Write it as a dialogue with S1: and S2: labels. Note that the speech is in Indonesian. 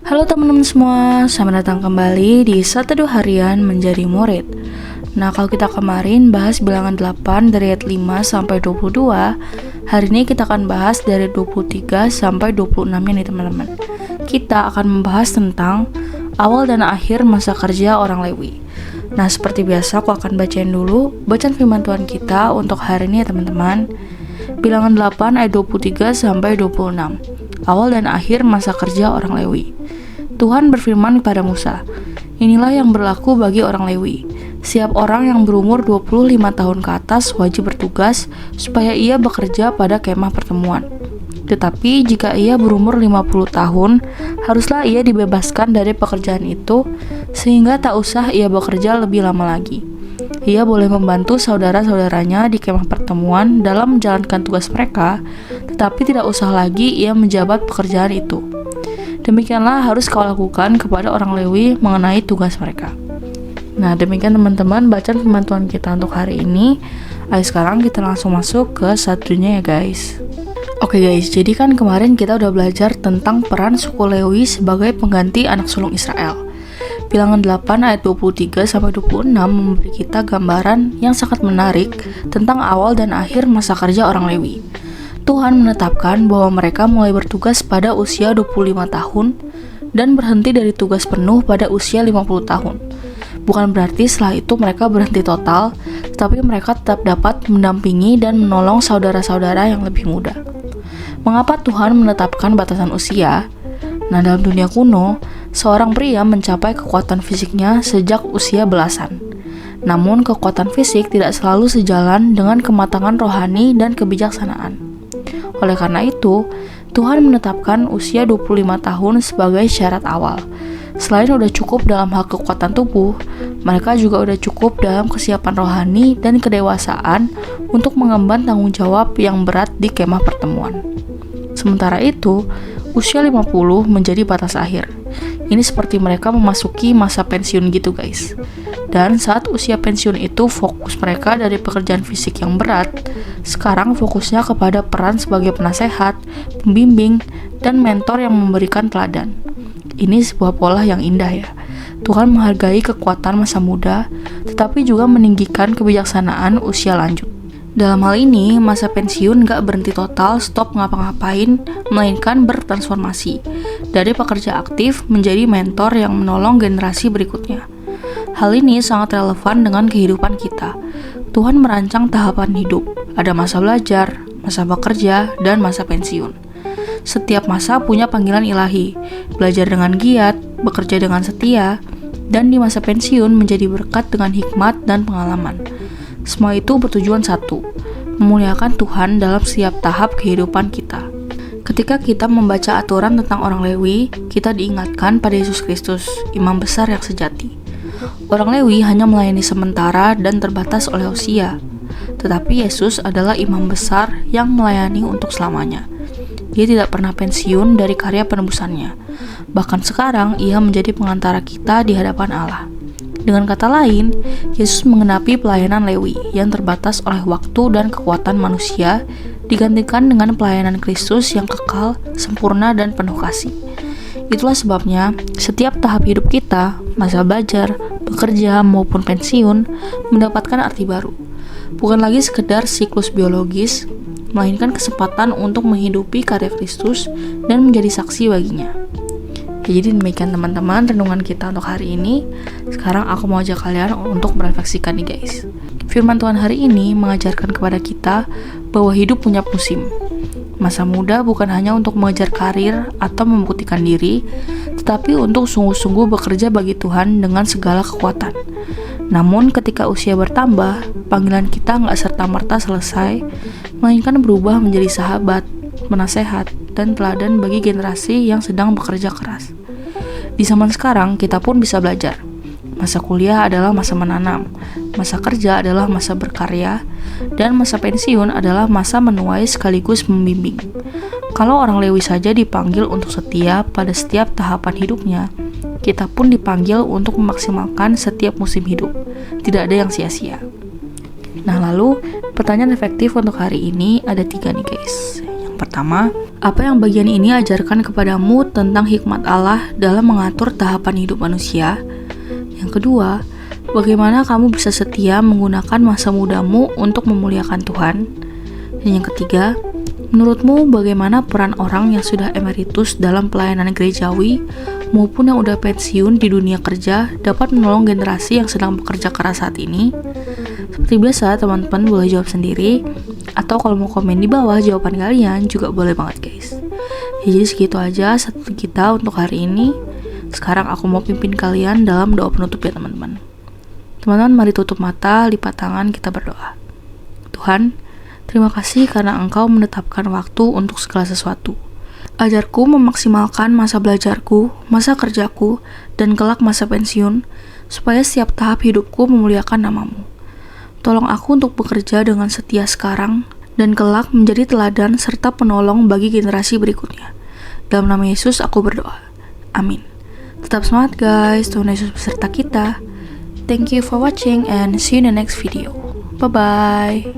S1: Halo teman-teman semua, selamat datang kembali di Sateduh Harian Menjadi Murid. Nah, kalau kita kemarin bahas bilangan 8 dari ayat 5 sampai 22, hari ini kita akan bahas dari 23 sampai 26-nya nih teman-teman. Kita akan membahas tentang awal dan akhir masa kerja orang Lewi. Nah, seperti biasa aku akan bacain dulu bacaan firman Tuhan kita untuk hari ini ya teman-teman. Bilangan 8 ayat 23 sampai 26. Awal dan akhir masa kerja orang Lewi. Tuhan berfirman kepada Musa, "Inilah yang berlaku bagi orang Lewi. Setiap orang yang berumur 25 tahun ke atas wajib bertugas supaya ia bekerja pada kemah pertemuan. Tetapi jika ia berumur 50 tahun, haruslah ia dibebaskan dari pekerjaan itu sehingga tak usah ia bekerja lebih lama lagi. Ia boleh membantu saudara-saudaranya di kemah pertemuan dalam menjalankan tugas mereka, tetapi tidak usah lagi ia menjabat pekerjaan itu. Demikianlah harus kau lakukan kepada orang Lewi mengenai tugas mereka." Nah, demikian teman-teman bacaan firman Tuhan kita untuk hari ini. Ayo sekarang kita langsung masuk ke satunya ya guys. Oke guys, jadi kan kemarin kita udah belajar tentang peran suku Lewi sebagai pengganti anak sulung Israel. Bilangan 8 ayat 23 sampai 26 memberi kita gambaran yang sangat menarik tentang awal dan akhir masa kerja orang Lewi. Tuhan menetapkan bahwa mereka mulai bertugas pada usia 25 tahun dan berhenti dari tugas penuh pada usia 50 tahun. Bukan berarti setelah itu mereka berhenti total, tetapi mereka tetap dapat mendampingi dan menolong saudara-saudara yang lebih muda. Mengapa Tuhan menetapkan batasan usia? Nah, dalam dunia kuno, seorang pria mencapai kekuatan fisiknya sejak usia belasan. Namun, kekuatan fisik tidak selalu sejalan dengan kematangan rohani dan kebijaksanaan. Oleh karena itu, Tuhan menetapkan usia 25 tahun sebagai syarat awal. Selain udah cukup dalam hal kekuatan tubuh, mereka juga udah cukup dalam kesiapan rohani dan kedewasaan untuk mengemban tanggung jawab yang berat di kemah pertemuan. Sementara itu, usia 50 menjadi batas akhir. Ini seperti mereka memasuki masa pensiun gitu guys. Dan saat usia pensiun itu fokus mereka dari pekerjaan fisik yang berat, sekarang fokusnya kepada peran sebagai penasehat, pembimbing, dan mentor yang memberikan teladan. Ini sebuah pola yang indah ya. Tuhan menghargai kekuatan masa muda, tetapi juga meninggikan kebijaksanaan usia lanjut. Dalam hal ini, masa pensiun gak berhenti total stop ngapa-ngapain, melainkan bertransformasi dari pekerja aktif menjadi mentor yang menolong generasi berikutnya. Hal ini sangat relevan dengan kehidupan kita. Tuhan merancang tahapan hidup, ada masa belajar, masa bekerja, dan masa pensiun. Setiap masa punya panggilan ilahi, belajar dengan giat, bekerja dengan setia, dan di masa pensiun menjadi berkat dengan hikmat dan pengalaman. Semua itu bertujuan satu, memuliakan Tuhan dalam setiap tahap kehidupan kita. Ketika kita membaca aturan tentang orang Lewi, kita diingatkan pada Yesus Kristus, imam besar yang sejati. Orang Lewi hanya melayani sementara dan terbatas oleh usia, tetapi Yesus adalah imam besar yang melayani untuk selamanya. Dia tidak pernah pensiun dari karya penebusannya. Bahkan sekarang, ia menjadi pengantara kita di hadapan Allah. Dengan kata lain, Yesus menggenapi pelayanan Lewi yang terbatas oleh waktu dan kekuatan manusia, digantikan dengan pelayanan Kristus yang kekal, sempurna, dan penuh kasih. Itulah sebabnya, setiap tahap hidup kita, masa belajar, bekerja, maupun pensiun, mendapatkan arti baru. Bukan lagi sekedar siklus biologis, melainkan kesempatan untuk menghidupi karya Kristus dan menjadi saksi baginya. Jadi demikian teman-teman renungan kita untuk hari ini. Sekarang aku mau ajak kalian untuk merefleksikan nih guys. Firman Tuhan hari ini mengajarkan kepada kita bahwa hidup punya musim. Masa muda bukan hanya untuk mengejar karir atau membuktikan diri, tetapi untuk sungguh-sungguh bekerja bagi Tuhan dengan segala kekuatan. Namun ketika usia bertambah, panggilan kita nggak serta-merta selesai, melainkan berubah menjadi sahabat, penasehat, dan teladan bagi generasi yang sedang bekerja keras. Di zaman sekarang, kita pun bisa belajar. Masa kuliah adalah masa menanam, masa kerja adalah masa berkarya, dan masa pensiun adalah masa menuai sekaligus membimbing. Kalau orang Lewi saja dipanggil untuk setia pada setiap tahapan hidupnya, kita pun dipanggil untuk memaksimalkan setiap musim hidup. Tidak ada yang sia-sia. Nah lalu, pertanyaan efektif untuk hari ini ada 3 nih guys. Yang pertama, apa yang bagian ini ajarkan kepadamu tentang hikmat Allah dalam mengatur tahapan hidup manusia? Yang kedua, bagaimana kamu bisa setia menggunakan masa mudamu untuk memuliakan Tuhan? Dan yang ketiga, menurutmu bagaimana peran orang yang sudah emeritus dalam pelayanan gerejawi maupun yang udah pensiun di dunia kerja dapat menolong generasi yang sedang bekerja keras saat ini? Seperti biasa, teman-teman boleh jawab sendiri, atau kalau mau komen di bawah jawaban kalian juga boleh banget guys. Ya, jadi segitu aja satu kita untuk hari ini. Sekarang aku mau pimpin kalian dalam doa penutup ya teman-teman. Teman-teman mari tutup mata, lipat tangan, kita berdoa. Tuhan, terima kasih karena Engkau menetapkan waktu untuk segala sesuatu. Ajarku memaksimalkan masa belajarku, masa kerjaku, dan kelak masa pensiun, supaya setiap tahap hidupku memuliakan nama-Mu. Tolong aku untuk bekerja dengan setia sekarang, dan kelak menjadi teladan serta penolong bagi generasi berikutnya. Dalam nama Yesus aku berdoa. Amin. Tetap semangat guys, Tuhan Yesus beserta kita. Thank you for watching and see you in the next video. Bye-bye.